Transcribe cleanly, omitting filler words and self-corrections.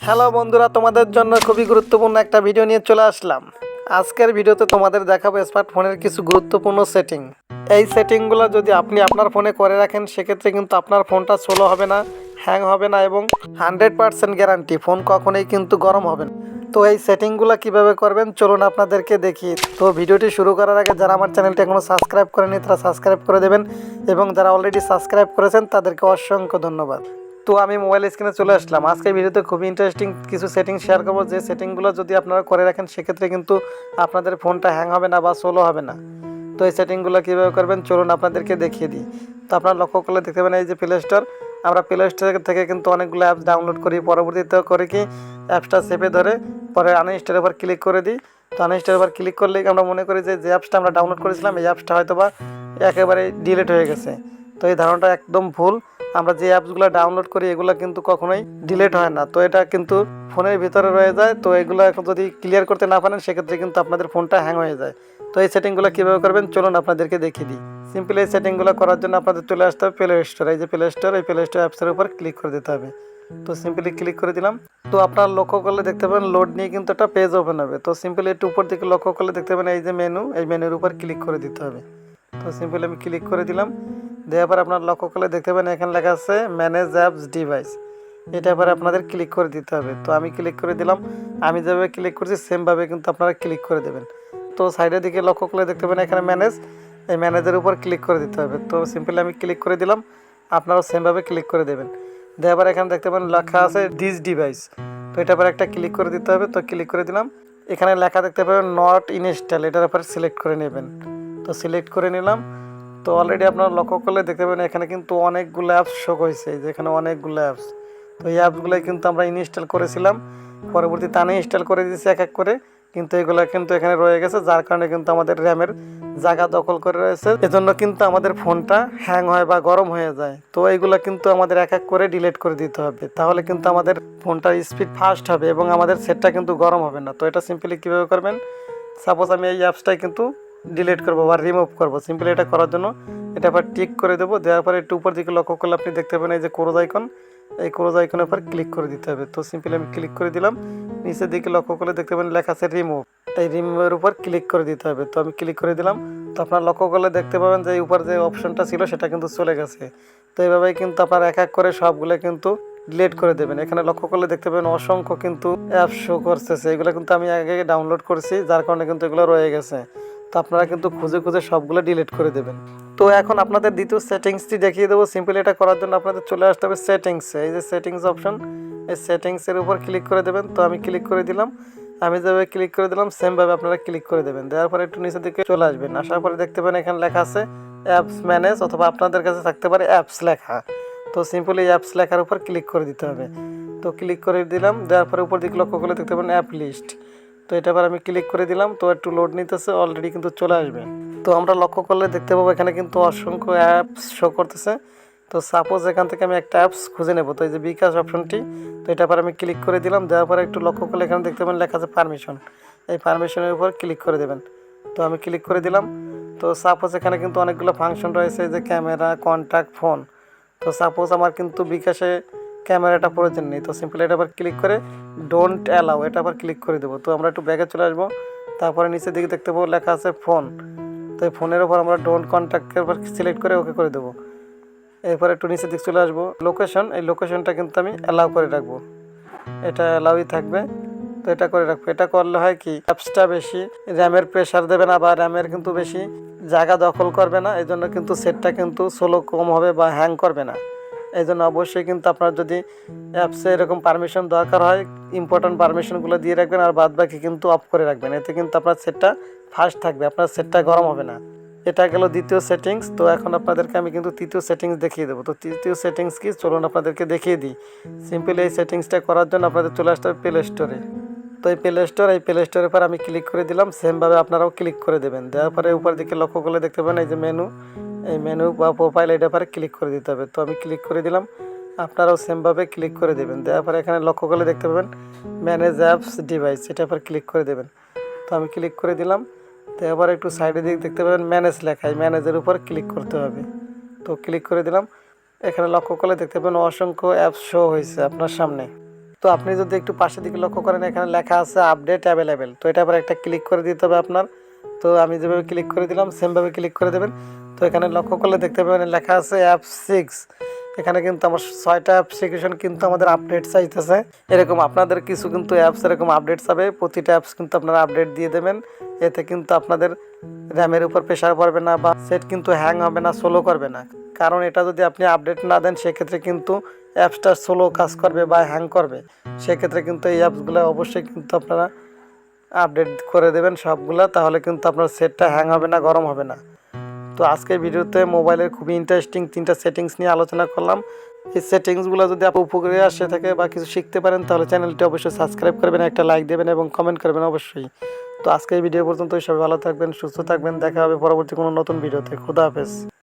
Hello বন্ধুরা, তোমাদের জন্য খুবই গুরুত্বপূর্ণ একটা ভিডিও নিয়ে চলে আসলাম। আজকের ভিডিওতে তোমাদের দেখাবো স্মার্টফোনের কিছু গুরুত্বপূর্ণ সেটিং। এই সেটিংগুলো যদি আপনি আপনার ফোনে করে রাখেন, সেক্ষেত্রে কিন্তু আপনার ফোনটা স্লো হবে না, হ্যাং হবে না এবং 100% গ্যারান্টি ফোন কখনোই কিন্তু গরম হবে না। তো এই সেটিংগুলো কিভাবে করবেন চলুন আপনাদেরকে দেখি। তো ভিডিওটি শুরু করার আগে যারা আমার চ্যানেলটি এখনও সাবস্ক্রাইব করেনি তারা সাবস্ক্রাইব করে দেবেন, এবং যারা অলরেডি সাবস্ক্রাইব করেছেন তাদেরকে অসংখ্য ধন্যবাদ। তো আমি মোবাইল স্ক্রিনে চলে আসলাম। আজকের ভিডিওতে খুবই ইন্টারেস্টিং কিছু সেটিং শেয়ার করবো, যে সেটিংগুলো যদি আপনারা করে রাখেন সেক্ষেত্রে কিন্তু আপনাদের ফোনটা হ্যাং হবে না বা স্লো হবে না। তো এই সেটিংগুলো কীভাবে করবেন চলুন আপনাদেরকে দেখিয়ে দিই। তো আপনারা লক্ষ্য করলে দেখতে পাবেন এই যে প্লে স্টোর, আমরা প্লে স্টোর থেকে কিন্তু অনেকগুলো অ্যাপস ডাউনলোড করি, পরবর্তীতে করে কি অ্যাপসটা চেপে ধরে পরে আনইনস্টলের উপর ক্লিক করে দিই। তো আনইনস্টলের উপর ক্লিক করলেই আমরা মনে করি যে অ্যাপসটা আমরা ডাউনলোড করেছিলাম এই অ্যাপসটা হয়তো বা একেবারে ডিলিট হয়ে গেছে। তো এই ধারণাটা একদম ভুল। আমরা যে অ্যাপসগুলো ডাউনলোড করি এগুলো কিন্তু কখনোই ডিলিট হয় না, তো এটা কিন্তু ফোনের ভিতরে রয়ে যায়। তো এগুলো যদি ক্লিয়ার করতে না পারেন সেক্ষেত্রে কিন্তু আপনাদের ফোনটা হ্যাং হয়ে যায়। তো এই সেটিংগুলো কীভাবে করবেন চলুন আপনাদেরকে দেখিয়ে দিই। সিম্পলি এই সেটিংগুলো করার জন্য আপনাদের চলে আসতে হবে প্লে স্টোর। এই যে প্লে স্টোর, এই প্লে স্টোর অ্যাপসের উপর ক্লিক করে দিতে হবে। তো সিম্পলি ক্লিক করে দিলাম। তো আপনার লক্ষ্য করলে দেখতে পাবেন লোড নিয়ে কিন্তু একটা পেজ ওপেন হবে। তো সিম্পলি একটু উপর দিকে লক্ষ্য করলে দেখতে পাবেন এই যে মেনু, এই মেনুর উপর ক্লিক করে দিতে হবে। তো সিম্পলি আমি ক্লিক করে দিলাম। দেওয়ার পর আপনার লক্ষ্য করলে দেখতে পাবেন এখানে লেখা আছে ম্যানেজ অ্যাপস ডিভাইস, এটা পরে আপনাদের ক্লিক করে দিতে হবে। তো আমি ক্লিক করে দিলাম। আমি যেভাবে ক্লিক করছি সেমভাবে কিন্তু আপনারা ক্লিক করে দেবেন। তো সাইডের দিকে লক্ষ্য করলে দেখতে পাবেন এখানে ম্যানেজ, এই ম্যানেজের উপর ক্লিক করে দিতে হবে। তো সিম্পলি আমি ক্লিক করে দিলাম, আপনারাও সেমভাবে ক্লিক করে দেবেন। দেওয়ার পর এখানে দেখতে পাবেন লেখা আছে দিস ডিভাইস, তো এটা পরে একটা ক্লিক করে দিতে হবে। তো ক্লিক করে দিলাম। এখানে লেখা দেখতে পাবেন নট ইনস্টল, এটার উপর সিলেক্ট করে নেবেন। তো সিলেক্ট করে নিলাম। তো অলরেডি আপনারা লক্ষ্য করলে দেখতে পাবেন এখানে কিন্তু অনেকগুলো অ্যাপস শো হয়েছে, যেখানে অনেকগুলো অ্যাপস। তো এই অ্যাপসগুলোই কিন্তু আমরা ইনস্টল করেছিলাম, পরবর্তীতে আনইনস্টল করে দিয়েছি এক এক করে, কিন্তু এগুলো কিন্তু এখানে রয়ে গেছে, যার কারণে কিন্তু আমাদের র্যামের জায়গা দখল করে রয়েছে। এজন্য কিন্তু আমাদের ফোনটা হ্যাং হয় বা গরম হয়ে যায়। তো এইগুলো কিন্তু আমাদের এক এক করে ডিলিট করে দিতে হবে, তাহলে কিন্তু আমাদের ফোনটার স্পিড ফাস্ট হবে এবং আমাদের সেটটা কিন্তু গরম হবে না। তো এটা সিম্পলি কীভাবে করবেন, সাপোজ আমি এই অ্যাপসটাই কিন্তু ডিলিট করবো বা রিমুভ করবো। সিম্পলি এটা করার জন্য এটা আবার টিক করে দেবো। দেওয়ার পরে একটু উপর দিকে লক্ষ্য করলে আপনি দেখতে পাবেন এই যে ক্রোজ আইকন, এই ক্রোজ আইকনের উপর ক্লিক করে দিতে হবে। তো সিম্পলি আমি ক্লিক করে দিলাম। নিচের দিকে লক্ষ্য করলে দেখতে পাবেন লেখা আছে রিমুভ, এই রিমুভের উপর ক্লিক করে দিতে হবে। তো আমি ক্লিক করে দিলাম। তো আপনার লক্ষ্য করলে দেখতে পাবেন যে উপর যে অপশনটা ছিল সেটা কিন্তু চলে গেছে। তো এইভাবেই কিন্তু আপনার এক এক করে সবগুলো কিন্তু ডিলিট করে দেবেন। এখানে লক্ষ্য করলে দেখতে পাবেন অসংখ্য কিন্তু অ্যাপ শো করতেছে, এগুলো কিন্তু আমি আগে ডাউনলোড করছি, যার কারণে কিন্তু এগুলো রয়ে গেছে। তো আপনারা কিন্তু খুঁজে খুঁজে সবগুলো ডিলিট করে দেবেন। তো এখন আপনাদের দ্বিতীয় সেটিংসটি দেখিয়ে দেবো। সিম্পলি এটা করার জন্য আপনাদের চলে আসতে হবে সেটিংসে, এই যে সেটিংস অপশন, এই সেটিংসের উপর ক্লিক করে দেবেন। তো আমি ক্লিক করে দিলাম। আমি যেভাবে ক্লিক করে দিলাম সেমভাবে আপনারা ক্লিক করে দেবেন। দেওয়ার পরে একটু নিচের দিকে চলে আসবেন। আসার পরে দেখতে পাবেন এখানে লেখা আছে অ্যাপস ম্যানেজ, অথবা আপনাদের কাছে থাকতে পারে অ্যাপস লেখা। তো সিম্পলি অ্যাপস লেখার উপর ক্লিক করে দিতে হবে। তো ক্লিক করে দিলাম। দেওয়ার পরে উপর দিকে লক্ষ্য করলে দেখতে পাবেন অ্যাপ লিস্ট, তো এটা আবার আমি ক্লিক করে দিলাম। তো একটু লোড নিতেছে, অলরেডি কিন্তু চলে আসবে। তো আমরা লক্ষ্য করলে দেখতে পাবো এখানে কিন্তু অসংখ্য অ্যাপস শো করতেছে। তো সাপোজ এখান থেকে আমি একটা অ্যাপস খুঁজে নেব, তো এই যে বিকাশ অপশনটি, তো এটা পর আমি ক্লিক করে দিলাম। দেওয়ার পরে একটু লক্ষ্য করলে এখানে দেখতে পাবেন লেখা আছে পারমিশন, এই পারমিশনের উপর ক্লিক করে দেবেন। তো আমি ক্লিক করে দিলাম। তো সাপোজ এখানে কিন্তু অনেকগুলো ফাংশন রয়েছে, যে ক্যামেরা, কন্ট্যাক্ট, ফোন। তো সাপোজ আমার কিন্তু বিকাশে ক্যামেরাটা প্রয়োজন নেই, তো সিম্পলি এটা আবার ক্লিক করে ডোন্ট অ্যালাউ, এটা আবার ক্লিক করে দেবো। তো আমরা একটু ব্যাগে চলে আসবো। তারপরে নিচের দিকে দেখতে পাবো লেখা আছে ফোন, তো এই ফোনের ওপর আমরা ডোন্ট কন্ট্যাক্টের উপর সিলেক্ট করে ওকে করে দেবো। এরপর একটু নিচের দিকে চলে আসবো। লোকেশন, এই লোকেশনটা কিন্তু আমি অ্যালাউ করে রাখবো, এটা অ্যালাউই থাকবে। তো এটা করে রাখবো। এটা করলে হয় কি অ্যাপসটা বেশি র্যামের প্রেশার দেবে না বা র্যামের কিন্তু বেশি জায়গা দখল করবে না, এই জন্য কিন্তু সেটটা কিন্তু স্লো কম হবে বা হ্যাং করবে না। এই জন্য অবশ্যই কিন্তু আপনার যদি অ্যাপসে এরকম পারমিশন দরকার হয়, ইম্পর্ট্যান্ট পারমিশনগুলো দিয়ে রাখবেন আর বাদ বাকি কিন্তু অফ করে রাখবেন, এতে কিন্তু আপনার সেটটা ফাস্ট থাকবে, আপনার সেটটা গরম হবে না। এটা গেল দ্বিতীয় সেটিংস। তো এখন আপনাদেরকে আমি কিন্তু তৃতীয় সেটিংস দেখিয়ে দেবো। তো তৃতীয় সেটিংস কি চলুন আপনাদেরকে দেখিয়ে দিই। সিম্পলি এই সেটিংসটা করার জন্য আপনাদের চলে আসতে হবে প্লে স্টোরে। তো এই প্লে স্টোর, এই প্লে স্টোরের পর আমি ক্লিক করে দিলাম। সেমভাবে আপনারাও ক্লিক করে দেবেন। দেওয়ার পরে উপর দিকে লক্ষ্য করলে দেখতে পাবেন এই যে মেনু, এই মেনু বা প্রোফাইল, এটার পরে ক্লিক করে দিতে হবে। তো আমি ক্লিক করে দিলাম, আপনারাও সেমভাবে ক্লিক করে দেবেন। দেওয়ার পরে এখানে লক্ষ্য করলে দেখতে পাবেন ম্যানেজ অ্যাপস ডিভাইস, এটার পর ক্লিক করে দেবেন। তো আমি ক্লিক করে দিলাম। তো এবার একটু সাইডের দিকে দেখতে পাবেন ম্যানেজ লেখা, এই ম্যানেজের উপর ক্লিক করতে হবে। তো ক্লিক করে দিলাম। এখানে লক্ষ্য করলে দেখতে পাবেন অসংখ্য অ্যাপস শো হয়েছে আপনার সামনে। তো তো আপনি যদি একটু পাশের দিকে লক্ষ্য করেন, এখানে লেখা আছে আপডেট অ্যাভেলেবেল। তো এটার উপর একটা ক্লিক করে দিতে হবে আপনার। তো আমি যেভাবে ক্লিক করে দিলাম সেমভাবে ক্লিক করে দেবেন। তো এখানে লক্ষ্য করলে দেখতে পাবেন লেখা আছে অ্যাপ 6। এখানে কিন্তু আমার 6টা অ্যাপ্লিকেশন কিন্তু আমাদের আপডেট চাইতেছে। এরকম আপনাদের কিছু কিন্তু অ্যাপস এরকম আপডেট চাবে, প্রতিটা অ্যাপস কিন্তু আপনারা আপডেট দিয়ে দেবেন। এতে কিন্তু আপনাদের র্যামের উপর প্রেশার পড়বে না বা সেট কিন্তু হ্যাং হবে না, স্লো করবে না। কারণ এটা যদি আপনি আপডেট না দেন সেক্ষেত্রে কিন্তু অ্যাপসটা স্লো কাজ করবে বা হ্যাং করবে। সেক্ষেত্রে কিন্তু এই অ্যাপসগুলো অবশ্যই কিন্তু আপনারা আপডেট করে দেবেন সবগুলা, তাহলে কিন্তু আপনার সেটটা হ্যাং হবে না, গরম হবে না। তো আজকের ভিডিওতে মোবাইলের খুবই ইন্টারেস্টিং 3টা সেটিংস নিয়ে আলোচনা করলাম। এই সেটিংসগুলো যদি আপনি উপকারে আসে থাকে বা কিছু শিখতে পারেন তাহলে চ্যানেলটি অবশ্যই সাবস্ক্রাইব করবেন, একটা লাইক দেবেন এবং কমেন্ট করবেন অবশ্যই। তো আজকের ভিডিও পর্যন্ত সবাই ভালো থাকবেন, সুস্থ থাকবেন, দেখা হবে পরবর্তী কোনো নতুন ভিডিওতে। খোদা হাফেজ।